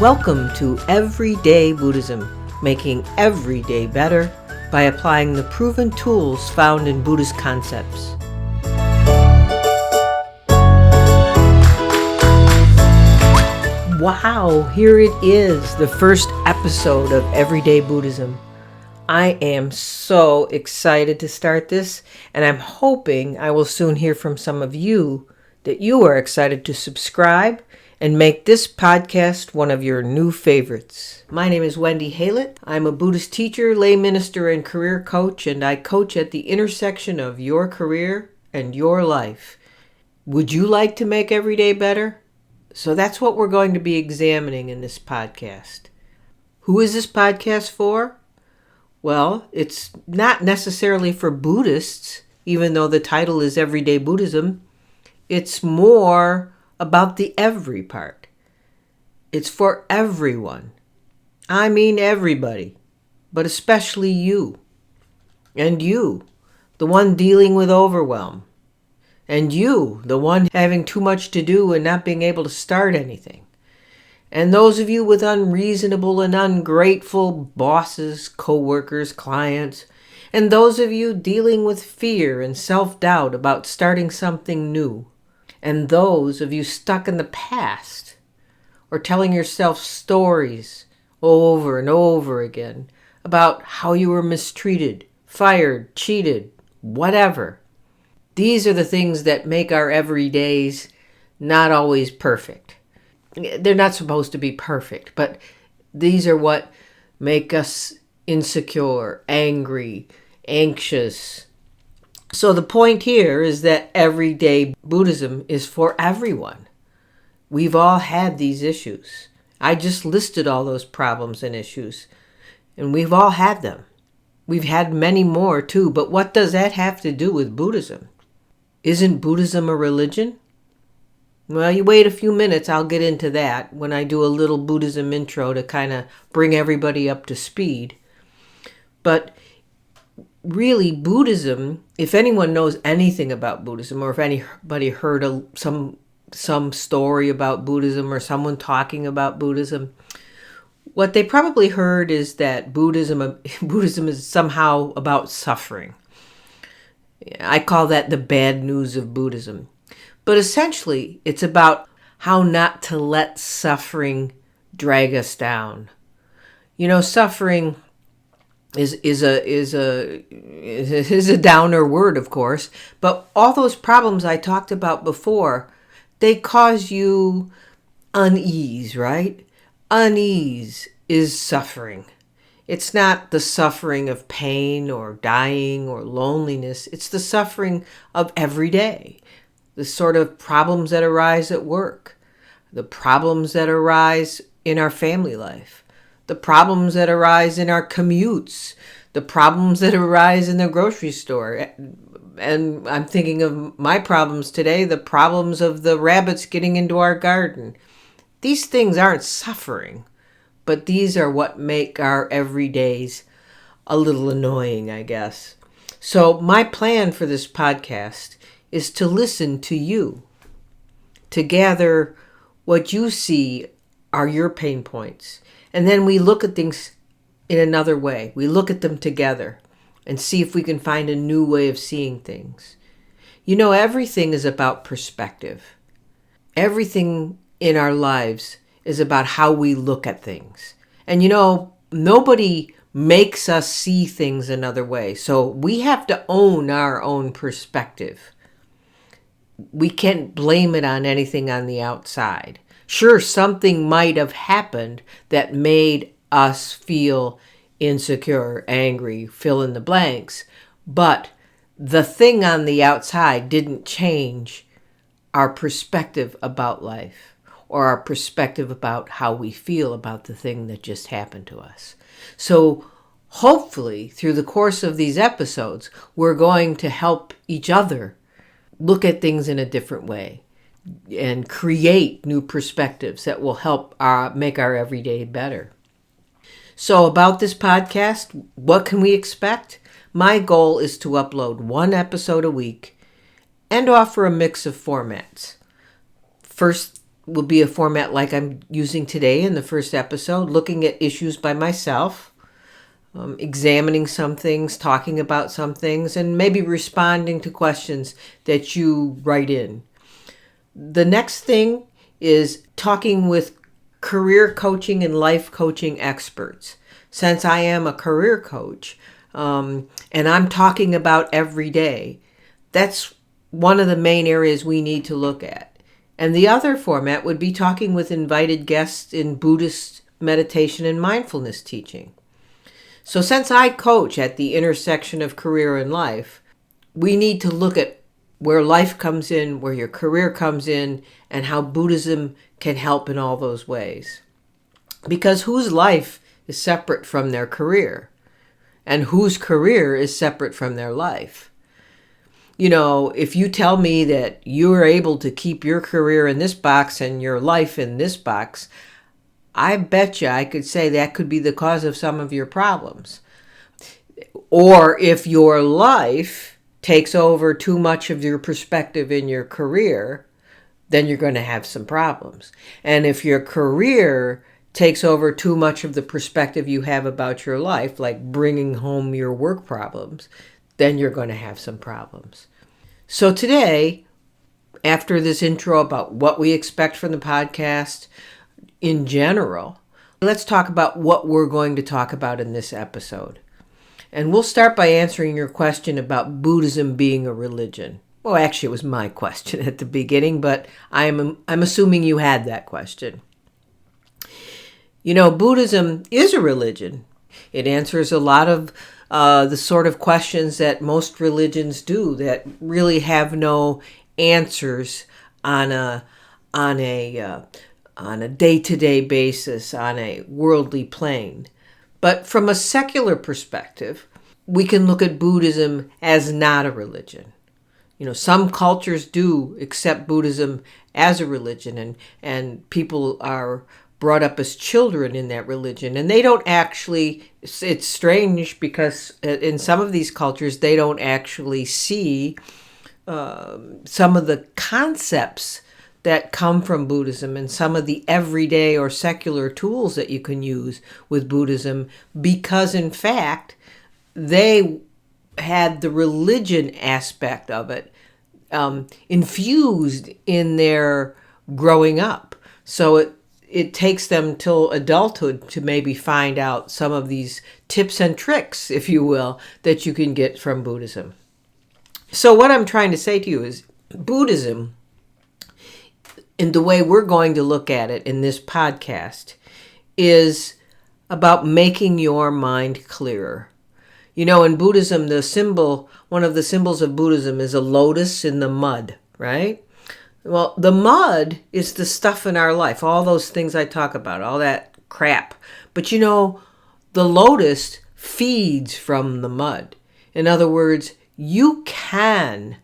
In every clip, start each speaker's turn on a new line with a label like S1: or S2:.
S1: Welcome to Everyday Buddhism, making every day better by applying the proven tools found in Buddhist concepts. Wow, here it is, the first episode of Everyday Buddhism. I am so excited to start this, and I'm hoping I will soon hear from some of you that you are excited to subscribe and make this podcast one of your new favorites. My name is Wendy Haylett. I'm a Buddhist teacher, lay minister, and career coach, and I coach at the intersection of your career and your life. Would you like to make every day better? So that's what we're going to be examining in this podcast. Who is this podcast for? Well, it's not necessarily for Buddhists, even though the title is Everyday Buddhism. It's more about the every part. It's for everyone. I mean everybody, but especially you. And you, the one dealing with overwhelm. And you, the one having too much to do and not being able to start anything. And those of you with unreasonable and ungrateful bosses, co-workers, clients. And those of you dealing with fear and self-doubt about starting something new. And those of you stuck in the past or telling yourself stories over and over again about how you were mistreated, fired, cheated, whatever. These are the things that make our everydays not always perfect. They're not supposed to be perfect, but these are what make us insecure, angry, anxious. So the point here is that everyday Buddhism is for everyone. We've all had these issues. I just listed all those problems and issues, and we've all had them. We've had many more too, but what does that have to do with Buddhism? Isn't Buddhism a religion? Well, you wait a few minutes, I'll get into that when I do a little Buddhism intro to kind of bring everybody up to speed. But really, Buddhism, if anyone knows anything about Buddhism, or if anybody heard some story about Buddhism or someone talking about Buddhism, what they probably heard is that Buddhism is somehow about suffering. I call that the bad news of Buddhism. But essentially, it's about how not to let suffering drag us down. You know, suffering is a downer word, of course, but all those problems I talked about before, they cause you unease, right? Unease is suffering. It's not the suffering of pain or dying or loneliness. It's the suffering of every day. The sort of problems that arise at work, the problems that arise in our family life, the problems that arise in our commutes, the problems that arise in the grocery store. And I'm thinking of my problems today, the problems of the rabbits getting into our garden. These things aren't suffering, but these are what make our everydays a little annoying, I guess. So my plan for this podcast is to listen to you, to gather what you see are your pain points. And then we look at things in another way. We look at them together and see if we can find a new way of seeing things. You know, everything is about perspective. Everything in our lives is about how we look at things. And you know, nobody makes us see things another way. So we have to own our own perspective. We can't blame it on anything on the outside. Sure, something might have happened that made us feel insecure, angry, fill in the blanks, but the thing on the outside didn't change our perspective about life or our perspective about how we feel about the thing that just happened to us. So hopefully, through the course of these episodes, we're going to help each other look at things in a different way and create new perspectives that will help make our everyday better. So about this podcast, what can we expect? My goal is to upload one episode a week and offer a mix of formats. First will be a format like I'm using today in the first episode, looking at issues by myself, examining some things, talking about some things, and maybe responding to questions that you write in. The next thing is talking with career coaching and life coaching experts. Since I am a career coach, and I'm talking about every day, that's one of the main areas we need to look at. And the other format would be talking with invited guests in Buddhist meditation and mindfulness teaching. So since I coach at the intersection of career and life, we need to look at where life comes in, where your career comes in, and how Buddhism can help in all those ways. Because whose life is separate from their career? And whose career is separate from their life? You know, if you tell me that you're able to keep your career in this box and your life in this box, I bet you I could say that could be the cause of some of your problems. Or if your life takes over too much of your perspective in your career, then you're going to have some problems. And if your career takes over too much of the perspective you have about your life, like bringing home your work problems, then you're going to have some problems. So today, after this intro about what we expect from the podcast in general, let's talk about what we're going to talk about in this episode. And we'll start by answering your question about Buddhism being a religion. Well, actually, it was my question at the beginning, but I'm assuming you had that question. You know, Buddhism is a religion. It answers a lot of the sort of questions that most religions do that really have no answers on a day-to-day basis, on a worldly plane. But from a secular perspective, we can look at Buddhism as not a religion. You know, some cultures do accept Buddhism as a religion, and people are brought up as children in that religion. And they don't actually, it's strange because in some of these cultures, they don't actually see some of the concepts that come from Buddhism and some of the everyday or secular tools that you can use with Buddhism, because in fact, they had the religion aspect of it infused in their growing up. So it takes them till adulthood to maybe find out some of these tips and tricks, if you will, that you can get from Buddhism. So what I'm trying to say to you is Buddhism, in the way we're going to look at it in this podcast, is about making your mind clearer. You know, in Buddhism, one of the symbols of Buddhism is a lotus in the mud, right? Well, the mud is the stuff in our life, all those things I talk about, all that crap. But you know, the lotus feeds from the mud. In other words, you can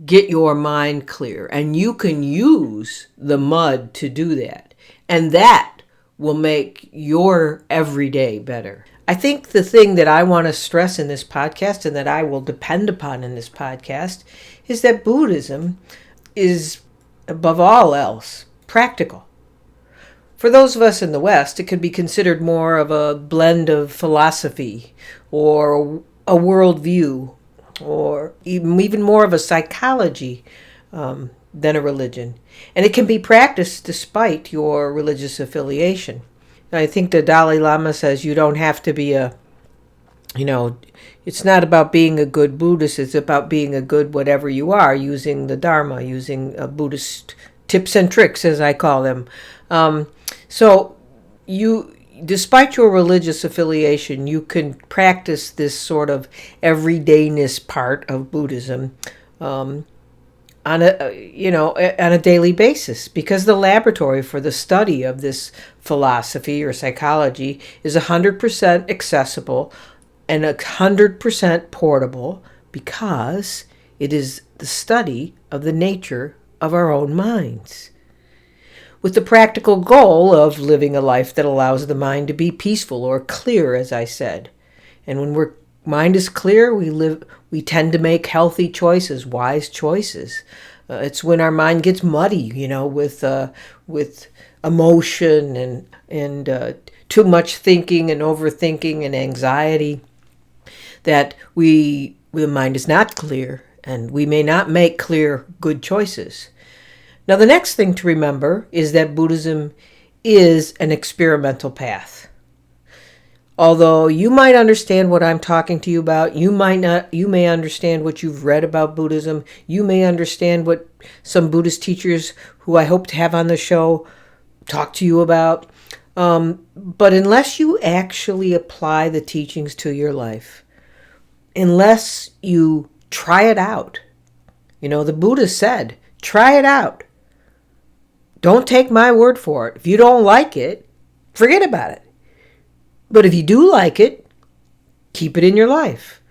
S1: get your mind clear, and you can use the mud to do that. And that will make your everyday better. I think the thing that I want to stress in this podcast, and that I will depend upon in this podcast, is that Buddhism is, above all else, practical. For those of us in the West, it could be considered more of a blend of philosophy or a worldview, or even more of a psychology than a religion. And it can be practiced despite your religious affiliation. I think the Dalai Lama says you don't have to be it's not about being a good Buddhist, it's about being a good whatever you are, using the Dharma, using Buddhist tips and tricks, as I call them. So you, despite your religious affiliation, you can practice this sort of everydayness part of Buddhism on a daily basis, because the laboratory for the study of this philosophy or psychology is 100% accessible and 100% portable, because it is the study of the nature of our own minds, with the practical goal of living a life that allows the mind to be peaceful or clear, as I said. And when mind is clear, we tend to make healthy choices, wise choices. It's when our mind gets muddy, with emotion and too much thinking and overthinking and anxiety, that the mind is not clear, and we may not make clear, good choices. Now, the next thing to remember is that Buddhism is an experimental path. Although you might understand what I'm talking to you about, you might not. You may understand what you've read about Buddhism. You may understand what some Buddhist teachers who I hope to have on the show talk to you about. But unless you actually apply the teachings to your life, unless you try it out, the Buddha said, try it out. Don't take my word for it. If you don't like it, forget about it. But if you do like it, keep it in your life.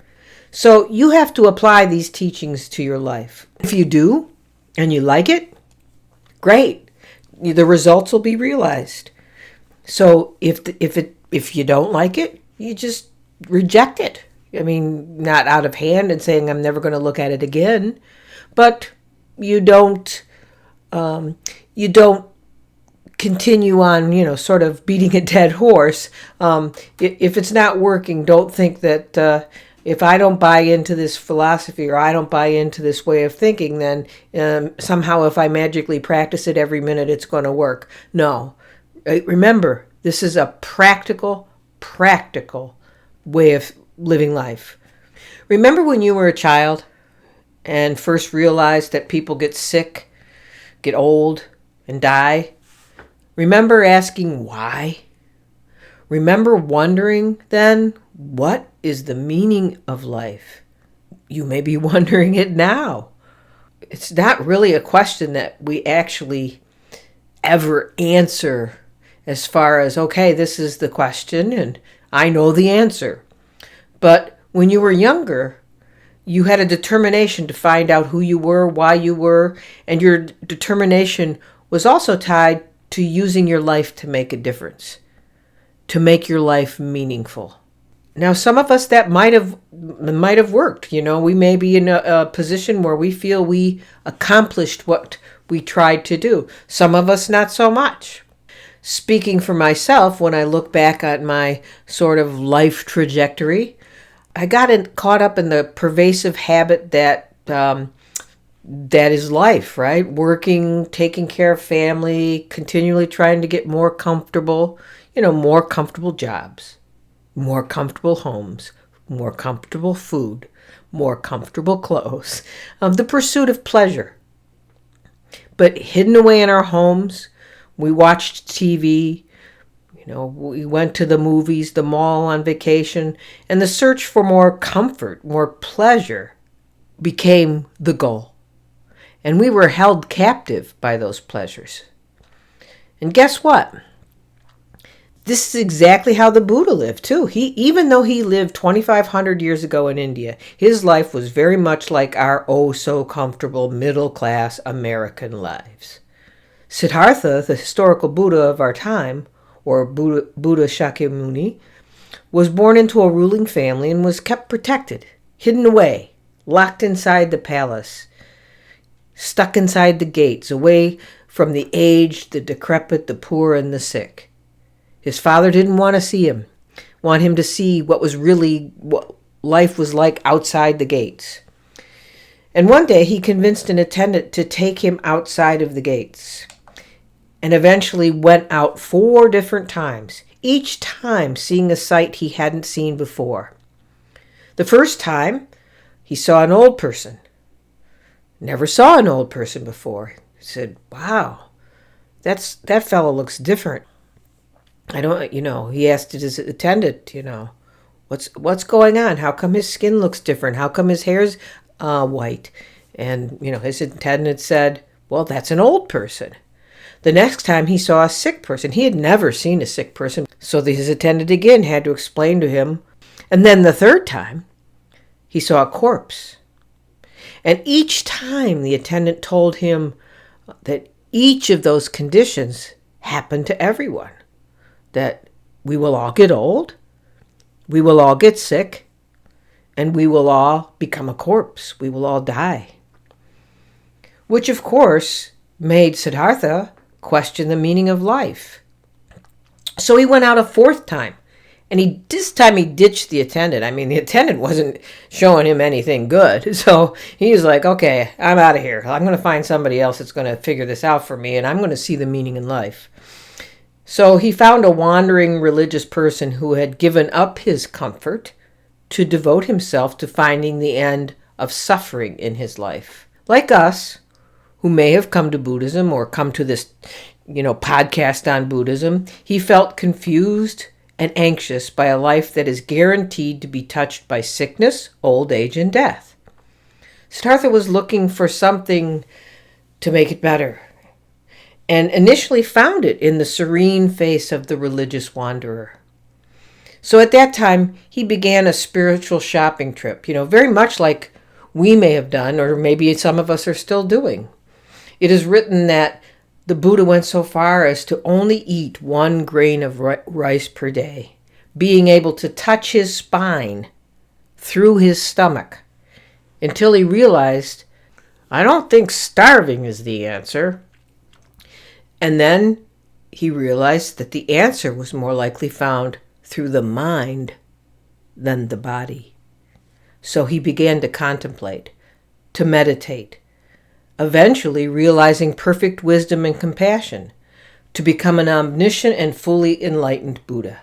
S1: So you have to apply these teachings to your life. If you do, and you like it, great. The results will be realized. So if you don't like it, you just reject it. I mean, not out of hand and saying I'm never going to look at it again, but you don't continue on, sort of beating a dead horse. If it's not working, don't think that if I don't buy into this philosophy or I don't buy into this way of thinking, then somehow if I magically practice it every minute, it's going to work. No. Remember, this is a practical way of living life. Remember when you were a child and first realized that people get sick, get old, and die? Remember asking why? Remember wondering then, what is the meaning of life? You may be wondering it now. It's not really a question that we actually ever answer as far as, okay, this is the question and I know the answer. But when you were younger, you had a determination to find out who you were, why you were, and your determination was also tied to using your life to make a difference, to make your life meaningful. Now, some of us that might have worked. We may be in a position where we feel we accomplished what we tried to do. Some of us not so much. Speaking for myself, when I look back at my sort of life trajectory, I got caught up in the pervasive habit that is life, right? Working, taking care of family, continually trying to get more comfortable, more comfortable jobs, more comfortable homes, more comfortable food, more comfortable clothes, the pursuit of pleasure. But hidden away in our homes, we watched TV, we went to the movies, the mall on vacation, and the search for more comfort, more pleasure became the goal. And we were held captive by those pleasures. And guess what? This is exactly how the Buddha lived too. Even though he lived 2,500 years ago in India, his life was very much like our oh so comfortable middle-class American lives. Siddhartha, the historical Buddha of our time, or Buddha Shakyamuni, was born into a ruling family and was kept protected, hidden away, locked inside the palace, stuck inside the gates, away from the aged, the decrepit, the poor, and the sick. His father didn't want to see him, want him to see what life was like outside the gates. And one day he convinced an attendant to take him outside of the gates, and eventually went out 4 different times, each time seeing a sight he hadn't seen before. The first time, he saw an old person. Never saw an old person before. He said, wow, that fellow looks different. He asked his attendant, what's going on? How come his skin looks different? How come his hair's white? And, his attendant said, well, that's an old person. The next time he saw a sick person. He had never seen a sick person, so his attendant again had to explain to him. And then the third time, he saw a corpse. And each time the attendant told him that each of those conditions happened to everyone. That we will all get old, we will all get sick, and we will all become a corpse. We will all die. which of course made Siddhartha question the meaning of life. So he went out a fourth time, and this time he ditched the attendant. I mean, the attendant wasn't showing him anything good. So he was like, okay, I'm out of here. I'm going to find somebody else that's going to figure this out for me, and I'm going to see the meaning in life. So he found a wandering religious person who had given up his comfort to devote himself to finding the end of suffering in his life. Like us, who may have come to Buddhism or come to this, podcast on Buddhism, he felt confused and anxious by a life that is guaranteed to be touched by sickness, old age, and death. Siddhartha was looking for something to make it better, and initially found it in the serene face of the religious wanderer. So at that time, he began a spiritual shopping trip, very much like we may have done, or maybe some of us are still doing. It is written that the Buddha went so far as to only eat 1 grain of rice per day, being able to touch his spine through his stomach, until he realized, I don't think starving is the answer. And then he realized that the answer was more likely found through the mind than the body. So he began to contemplate, to meditate, eventually realizing perfect wisdom and compassion, to become an omniscient and fully enlightened Buddha.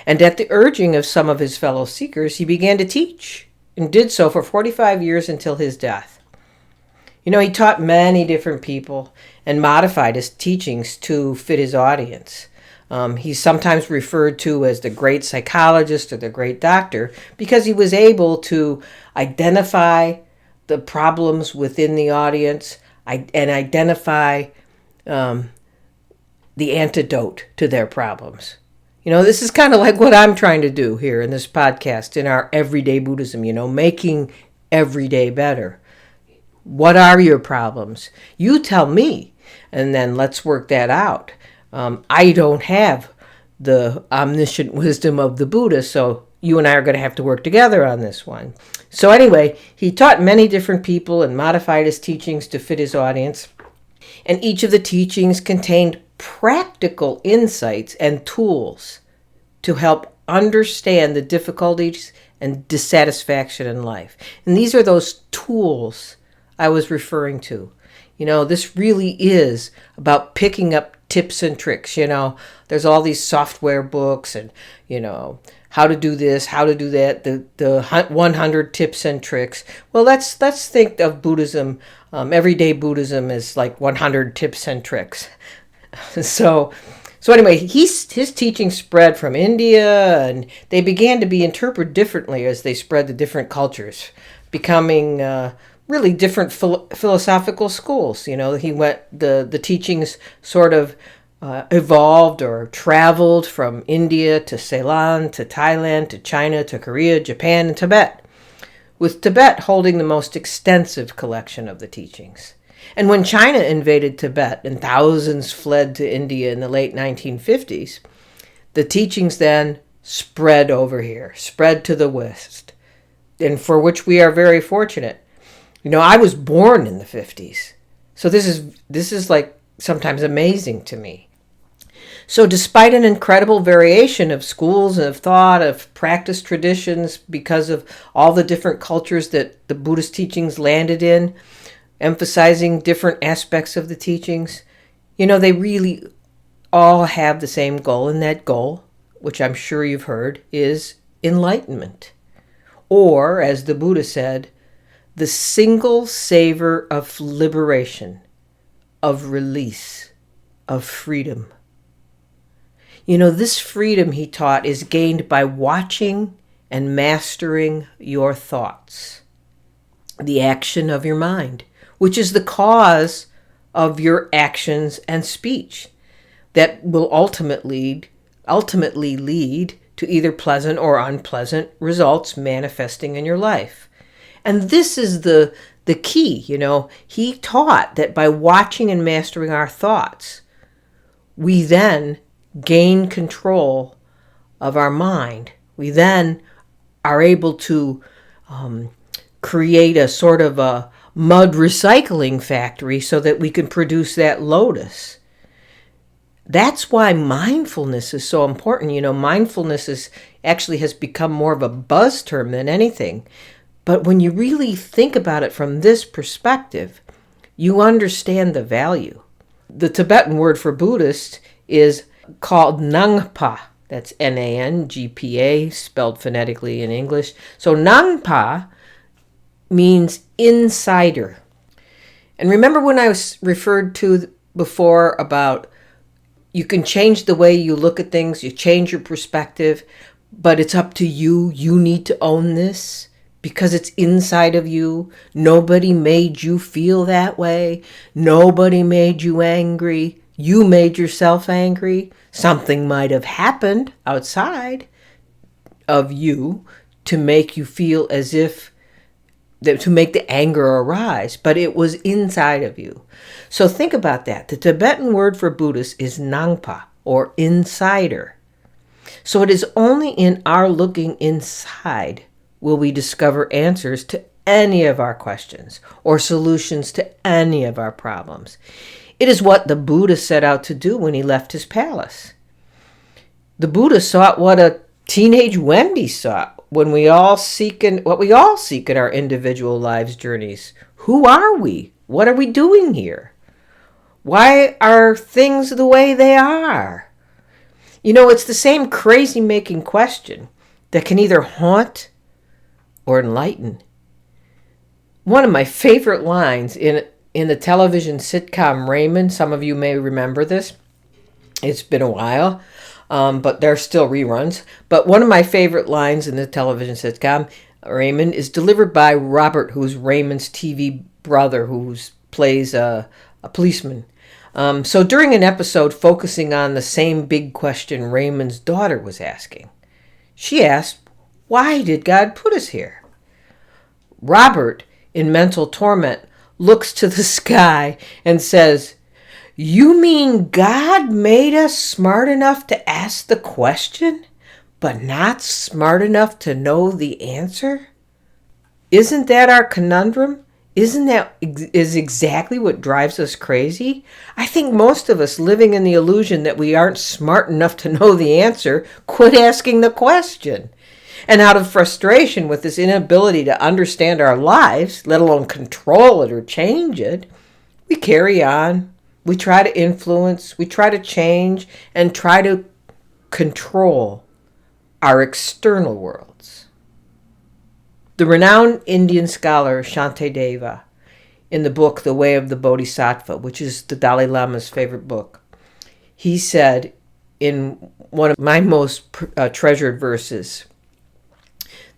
S1: And at the urging of some of his fellow seekers, he began to teach, and did so for 45 years until his death. He taught many different people and modified his teachings to fit his audience. He's sometimes referred to as the great psychologist or the great doctor because he was able to identify the problems within the audience and identify the antidote to their problems. This is kind of like what I'm trying to do here in this podcast in our Everyday Buddhism, making every day better. What are your problems? You tell me, and then let's work that out. I don't have the omniscient wisdom of the Buddha, so you and I are going to have to work together on this one. So anyway, he taught many different people and modified his teachings to fit his audience. And each of the teachings contained practical insights and tools to help understand the difficulties and dissatisfaction in life. And these are those tools I was referring to. This really is about picking up tips and tricks. There's all these software books and, how to do this, how to do that, the 100 tips and tricks. Well, let's think of Buddhism, everyday Buddhism as like 100 tips and tricks. So anyway, his teaching spread from India, and they began to be interpreted differently as they spread to different cultures, becoming really different philosophical schools. The teachings sort of evolved or traveled from India to Ceylon to Thailand to China to Korea, Japan, and Tibet, with Tibet holding the most extensive collection of the teachings. And when China invaded Tibet and thousands fled to India in the late 1950s, the teachings then spread over here, spread to the West, and for which we are very fortunate. I was born in the 50s, so this is like sometimes amazing to me. So despite an incredible variation of schools and of thought, of practice traditions, because of all the different cultures that the Buddhist teachings landed in, emphasizing different aspects of the teachings, they really all have the same goal, and that goal, which I'm sure you've heard, is enlightenment. Or, as the Buddha said, the single savor of liberation, of release, of freedom. This freedom, he taught, is gained by watching and mastering your thoughts, the action of your mind, which is the cause of your actions and speech that will ultimately lead to either pleasant or unpleasant results manifesting in your life. And this is the key. He taught that by watching and mastering our thoughts, we then gain control of our mind. We then are able to create a sort of a mud recycling factory so that we can produce that lotus. That's why mindfulness is so important. Mindfulness actually has become more of a buzz term than anything. But when you really think about it from this perspective, you understand the value. The Tibetan word for Buddhist is called Nangpa. That's Nangpa, spelled phonetically in English. So Nangpa means insider. And remember when I was referred to before about you can change the way you look at things, you change your perspective, but it's up to you. You need to own this because it's inside of you. Nobody made you feel that way. Nobody made you angry. You made yourself angry. Something might have happened outside of you to make you feel as if, to make the anger arise, but it was inside of you. So think about that. The Tibetan word for Buddhist is Nangpa, or insider. So it is only in our looking inside will we discover answers to any of our questions or solutions to any of our problems. It is what the Buddha set out to do when he left his palace. The Buddha sought what a teenage Wendy sought when we all seek what we all seek in our individual lives' journeys. Who are we? What are we doing here? Why are things the way they are? It's the same crazy-making question that can either haunt or enlighten. One of my favorite lines in the television sitcom Raymond, some of you may remember this. It's been a while, but there are still reruns. But one of my favorite lines in the television sitcom Raymond is delivered by Robert, who's Raymond's TV brother, who plays a policeman. So during an episode focusing on the same big question Raymond's daughter was asking, she asked, "Why did God put us here?" Robert, in mental torment, looks to the sky and says, "You mean God made us smart enough to ask the question, but not smart enough to know the answer?" Isn't that our conundrum? Isn't that exactly what drives us crazy? I think most of us, living in the illusion that we aren't smart enough to know the answer, quit asking the question. And out of frustration with this inability to understand our lives, let alone control it or change it, we carry on. We try to influence, we try to change, and try to control our external worlds. The renowned Indian scholar Shantideva, in the book The Way of the Bodhisattva, which is the Dalai Lama's favorite book, he said in one of my most treasured verses,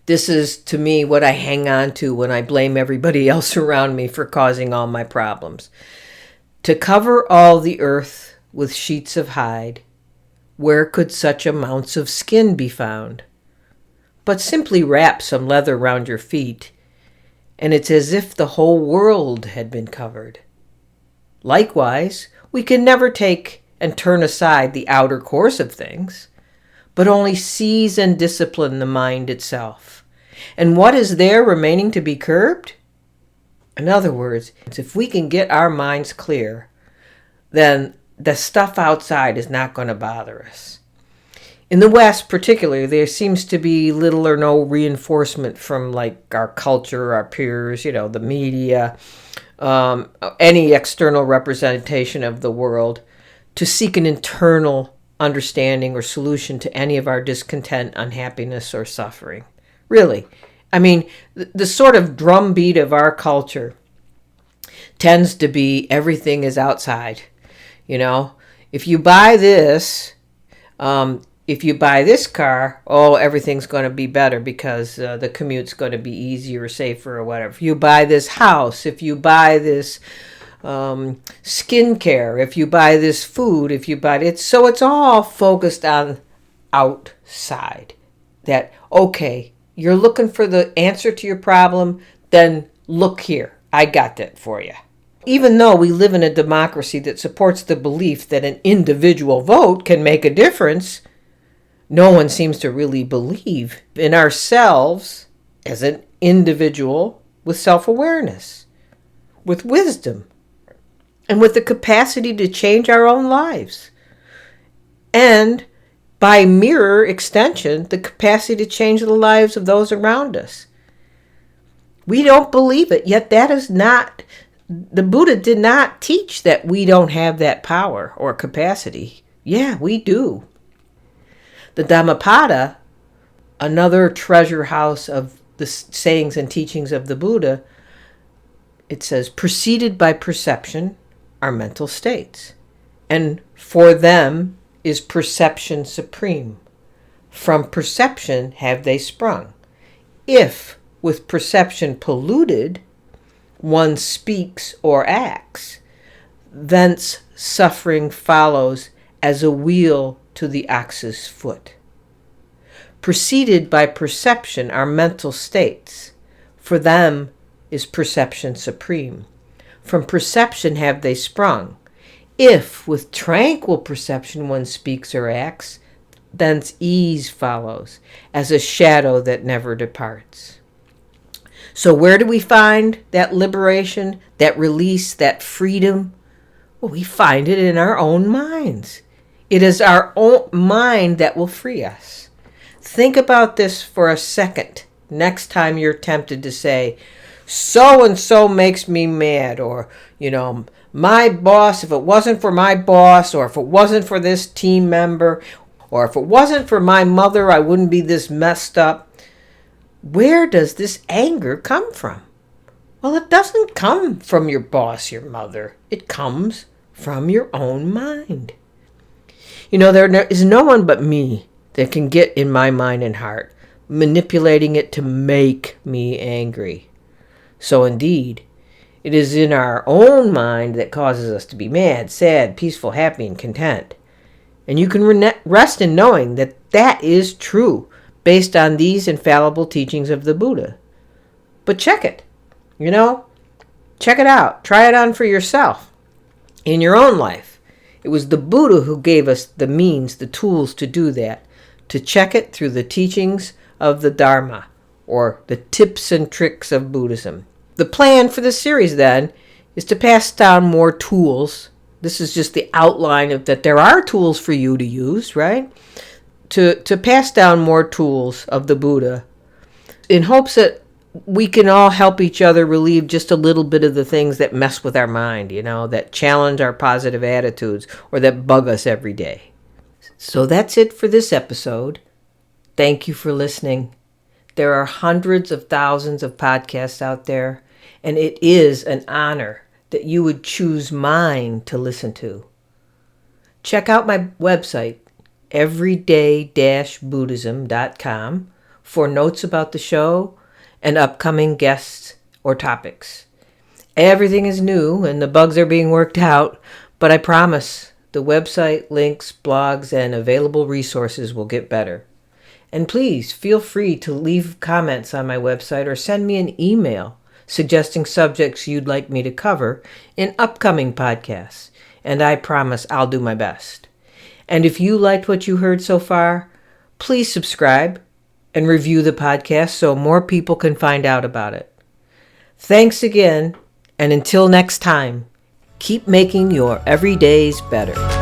S1: "This is to me what I hang on to when I blame everybody else around me for causing all my problems. To cover all the earth with sheets of hide, where could such amounts of skin be found? But simply wrap some leather round your feet, and it's as if the whole world had been covered. Likewise, we can never take and turn aside the outer course of things, but only seize and discipline the mind itself. And what is there remaining to be curbed? In other words, if we can get our minds clear, then the stuff outside is not going to bother us." In the West, particularly, there seems to be little or no reinforcement from our culture, our peers, the media, any external representation of the world to seek an internal understanding or solution to any of our discontent, unhappiness, or suffering. Really. I mean, the sort of drumbeat of our culture tends to be everything is outside. If you buy this, if you buy this car, everything's going to be better because the commute's going to be easier or safer or whatever. If you buy this house, if you buy this skincare, if you buy this food, if you buy it. So it's all focused on outside. That, okay, you're looking for the answer to your problem, then look here. I got that for you. Even though we live in a democracy that supports the belief that an individual vote can make a difference, no one seems to really believe in ourselves as an individual with self-awareness. with wisdom, and with the capacity to change our own lives. And by mirror extension, the capacity to change the lives of those around us. We don't believe it, yet the Buddha did not teach that we don't have that power or capacity. Yeah, we do. The Dhammapada, another treasure house of the sayings and teachings of the Buddha, it says, preceded by perception are mental states, and for them is perception supreme. From perception have they sprung. If, with perception polluted, one speaks or acts, thence suffering follows as a wheel to the ox's foot. Preceded by perception are mental states. For them is perception supreme. From perception have they sprung. If with tranquil perception one speaks or acts, thence ease follows, as a shadow that never departs. So where do we find that liberation, that release, that freedom? Well, we find it in our own minds. It is our own mind that will free us. Think about this for a second next time you're tempted to say, so-and-so makes me mad, or, my boss, if it wasn't for my boss, or if it wasn't for this team member, or if it wasn't for my mother, I wouldn't be this messed up. Where does this anger come from? Well, it doesn't come from your boss, your mother. It comes from your own mind. There is no one but me that can get in my mind and heart, manipulating it to make me angry. So indeed, it is in our own mind that causes us to be mad, sad, peaceful, happy, and content. And you can rest in knowing that that is true based on these infallible teachings of the Buddha. But check it. Check it out. Try it on for yourself in your own life. It was the Buddha who gave us the means, the tools to do that, to check it through the teachings of the Dharma, or the tips and tricks of Buddhism. The plan for this series, then, is to pass down more tools. This is just the outline of that there are tools for you to use, right? To pass down more tools of the Buddha in hopes that we can all help each other relieve just a little bit of the things that mess with our mind, that challenge our positive attitudes or that bug us every day. So that's it for this episode. Thank you for listening. There are hundreds of thousands of podcasts out there, and it is an honor that you would choose mine to listen to. Check out my website, everyday-buddhism.com, for notes about the show and upcoming guests or topics. Everything is new and the bugs are being worked out, but I promise the website, links, blogs, and available resources will get better. And please feel free to leave comments on my website or send me an email suggesting subjects you'd like me to cover in upcoming podcasts, and I promise I'll do my best. And if you liked what you heard so far, please subscribe and review the podcast so more people can find out about it. Thanks again, and until next time, keep making your everydays better.